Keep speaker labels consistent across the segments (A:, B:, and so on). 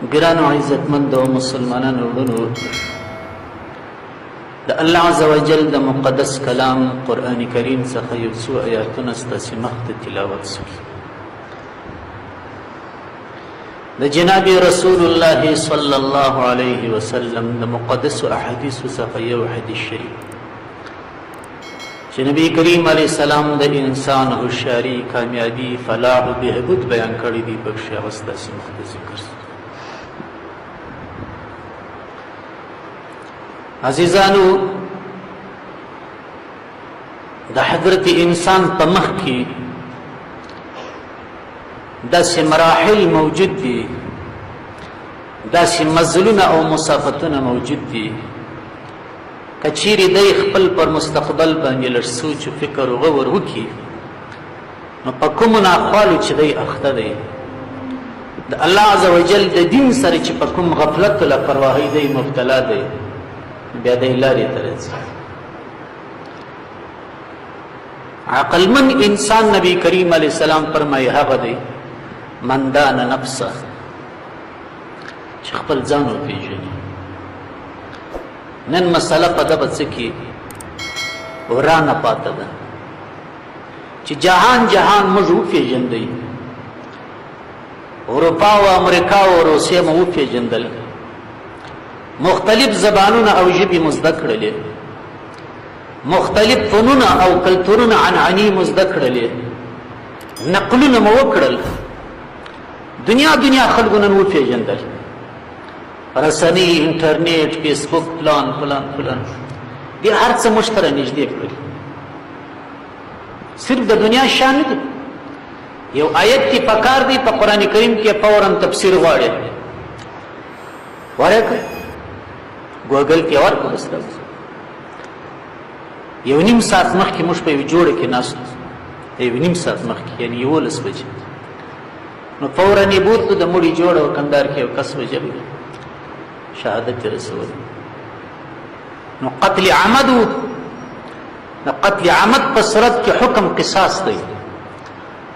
A: ګرانو عزتمندو مسلمانانو وروڼو، د الله عز وجل د مقدس کلام قرآن کریم څخه یو څو آیاتونه ستاسې مخ ته تلاوت شول. د جناب رسول الله صلی الله علیه وسلم د مقدس احادیث څخه یو حدیث شریف چې نبی کریم علیه السلام د انسان هوښیاري، کامیابی، فلاح او بهبود بیان کړي دي. بخښه هغه ستاسې مخ ته ذکر شو. عزیزانو، د حضرت انسان په مخ کې داسې مراحل موجود دي، داسې مزلونه او مسافتونه موجود دي. که چیرې دی خپل پر مستقبل باندې لږ سوچ و فکر و غور وکړي، نو په کومو ناخوالو چې دی اخته دی، د الله عز وجل د دین سره چې په کوم غفلت او لاپرواهۍ دی مبتلا دی، بیا دی لارې ته راځي. عقلمن انسان نبی کریم علیه السلام فرمایي هغه دی من دان نفسه، چې خپل ځان وپېژني. نن مسله په دغه څه کې ورانه پاته ده چې جهان موږ وپېژندی، اروپا او امریکا او روسیه مو وپېژندل، مختلف زبانونه او ژبې مو زده کړلې، مختلف فنونه او کلتورونه عنعنې مو زده کړلې، نقلونه مو وکړل، دنیا خلکو نن وپېژندل، رسنۍ، انټرنیټ، فیسبوک، فلان دې هر څه موږ سره نږدې کړل. صرف د دنیا شان نه دی، یو آیت کې پکار دی په قرآن کریم کې فوراً تفسیر غواړي، ورکړئ ګوګل کې ورکړئ. یو نیم ساعت مخکې موږ په یو جوړه کې ناست، یو نیم ساعت مخکې، یعنې 11 بجې، نو فوراً یې بوتلو د مړي جوړه او کندهار کې یو کس وژلی، شهادت رسول. نو قتل عمد و، نو قتل عمد په صورت کې حکم قصاص دی.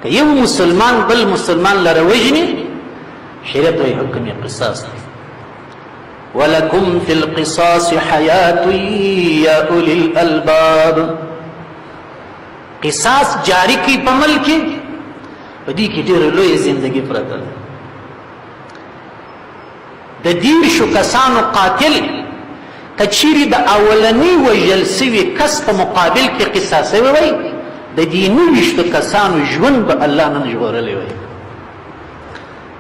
A: که یو مسلمان بل مسلمان لره وژني، شریعت وایي حکم یې قصاص دی. ولکم فی القصاص حیات یا اولی الالباب. قصاص جاری کی په ملک کې، په دې کې ډېره لویه زندګي پرته ده. د 10 کسانو قاتل که چیرې د اولني وژل سوي کس په مقابل کې قصاص وی، د دې 19 کسانو ژوند به الله نن ژغورلی وی.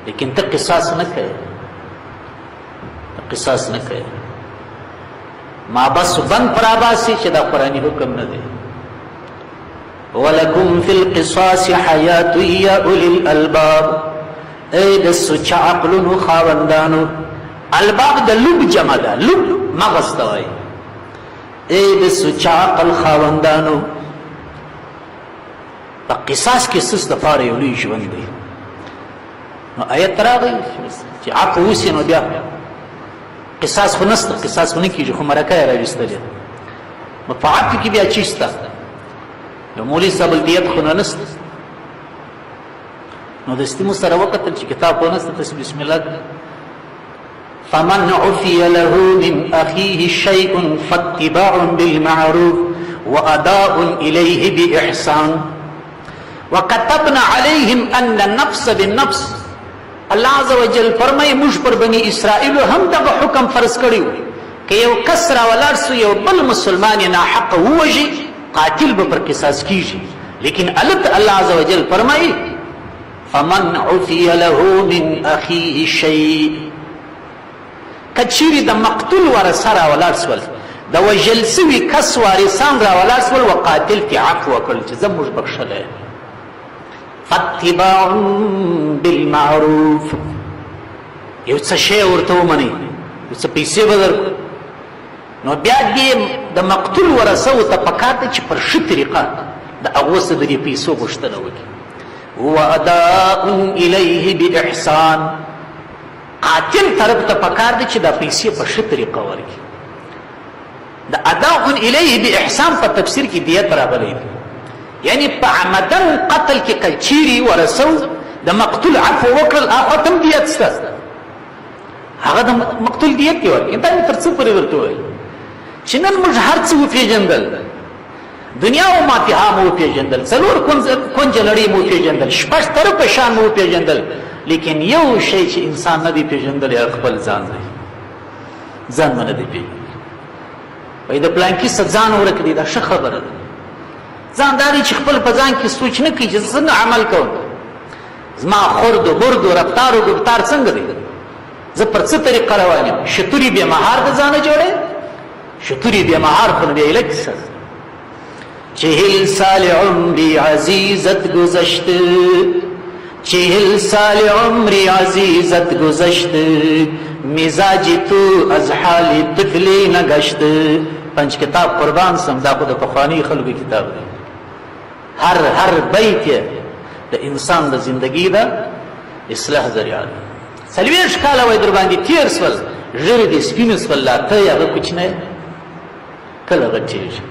A: لیکن ته قصاص نه کوې، قصاص نه کوي، ما بس بند پر آباسی چې دا قرآنی حکم نه دی. ولکم فی القصاص حیات یا اولی الالباب. ای د سوچ عقلونو خاوندانو، الباب د لب جمع ده، لب مغز ته وایي. ای د سوچ عقل خاوندانو، په قصاص کې ستاسو دپاره یو لوی ژوند دی. نو آیت راغی چې عفو وسي، نو بیا قصاص خو نسته، قصاص خو نه کېږي، خو مرکه یې راویستلې. نو په عفو کې بیا چی شته؟ یو مولوي صاحب الدیت خو نه نسته. نو دستي مو سره وکتل چې کتاب خو نسته، تاسې بسم الله. فمن عفي له من أخيه شيء فاتباع بالمعروف وأداء إليه بإحسان وكتبنا عليهم أن النفس بالنفس. الله عز وجل فرمای موږ پر بني اسرائیل هم دغه حکم فرض کړیو، که یو کس را ولاړ سو یو بل مسلمان یې ناحق ووژي، قاتل به پر قصاص کیږي. لیکن البته الله عز وجل فرمای فمن عفي له من اخيه شيء. که چیرې د مقتول ورثه را ولاړ سول، د وژل سوي کس وارثان را ولاړ سول، و قاتل ته عفو وکړل چې زه موږ بخښلی، فاتباع بالمعروف. یو څه شی ورته ومنئ، یو څه پیسې به درکړو، نو بیا دې د مقتول ورثه ورته پکار ده چې پر ښه طریقه د هغو څخه د دې پیسو غوښتنه وکړي. واداء الیه باحسان. قاتل طرف ته پکار ده چې دا پیسې په ښه طریقه ورکړي. د اداء الیه باحسان په تفسیر کې دیت راغلی دی، یعنی په عمدن قتل کې کچيري ورسو د مقتول عفو وکړل، اخوتم دیت سته، هغه د مقتول دیت کې ورکړي. دا مې تر څو پورې ورته وویل چې نن موږ هر څه وپېژندل، دنیا او ما فيها مو وپېژندل، څلور کونجه نړۍ مو وپېژندل، شپږ طرفه شان مو وپېژندل، لیکن یو شی چې انسان نه دی پېژندلی هغه خپل ځان دی. ځان مې نه دی پېژندلی. وایي د پلانکي څه ځان ورک دی، دا ښه خبره ده. ځان دا دی چې خپل په ځان کې سوچ نه کوي چې څنګه عمل کوم، زما خورد و برد و رفتار و گفتار څنګه دی، زه پر څه طریقه روان یم. شتوری بې مهار د ځانه جوړی، شتوری بې مهار خو نو بیا علت کیسه ده. 40 سال عمری عزیزت گذشت، 40 سال عمری عزیزت گذشت، مزاجی تو از حال طفلی نگشت. پنج کتاب قربان سم، دا خو د پخواني خلکو کتاب دی. هر بیت د انسان د زندگی د اصلاح ذریعه ده. 40 کاله وای در باندې تیر سول، ژر دې سپین سول، لا ته هغه کوچنی کله غټېږي.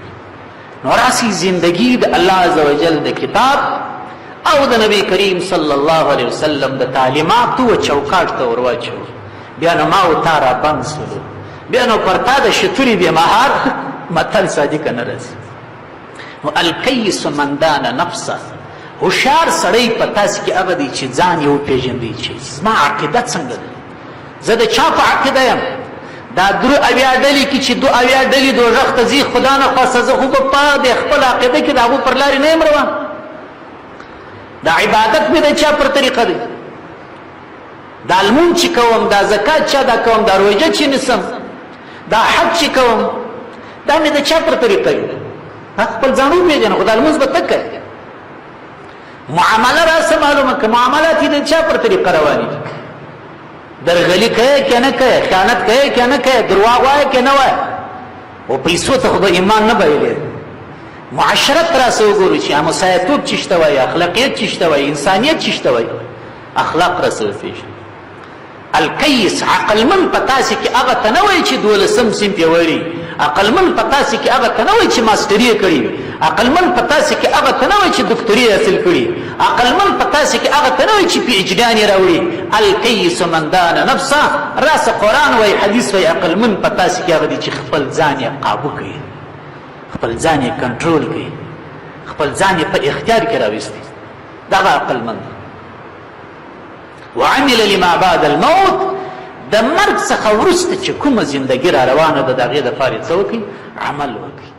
A: نو راسي زندگی د الله عزوجل د کتاب او د نبی کریم صلی الله علیه وسلم د تعلیماتو و چوکاټ ته ورواچو. بیا نو ما او تا را بند سولو، بیا نو پر تا د شتوري بې مهار متل صادقه نه راځي. نو الکیس من دان نفسه، هوښیار سړی په تاسې کې هغه دی چې ځان یې وپېژندي چې زما عقیده څنګه ده، زه د چا په عقیده یم. دا 83 ډلې کې چې 82 ډلې دوزخ ته ځي، خدا نه خواسته زه خو به په د خپل عقیده کې د هغو پر لارې نه یم روان. دا عبادت مې د چا پر طریقه دی، دا لمونځ چې کوم، دا زکات چا دا کوم، دا روژه چې نیسم، دا حج چې کوم، دا مې د چا پر طریقه دی. خپل ځان وپېژنه، خو دا لمونځ به ته کوې. معامله راسه معلومه که معاملات یې د چا پر طریقه رواني دي. درغلي کوې که نه کوې، خیانت کوې که نه کوې، درواغ وایې که نه وایې. او پیسو ته خو به ایمان نه بایلې. معاشرت راسه وګورو چې مسایتوب چې شته وایي، اخلاقیت چې شته وایي، انسانیت چې شته وایي، اخلاق راسه وپېژنه. الکیس عقلمن په تاسې کې هغه ته نه وایي چې 12م صنف یې وړي، عقلمن په تاسې کې هغه ته نه وایي چې ماسټري یې کړي، عقلمن په تاسې کې هغه ته نه وایي چې دکتوري حاصل کړي، عقلمن په تاسې کې هغه ته نه وایي چې PhD یې راوړي. الکیس من دان نفسه، راسه قرآن وایي، حدیث وایي، عقلمن په تاسې کې هغه دی چې خپل ځان یې قابو کوي، خپل ځان یې کنټرول کوي، خپل ځان یې په اختیار کې راوستي. دغه عقلمن وعمل لما بعد الموت، د مرګ څخه وروسته چې کومه زندګي را روانه ده د هغې دپاره څه وکړي؟ عمل وکړي.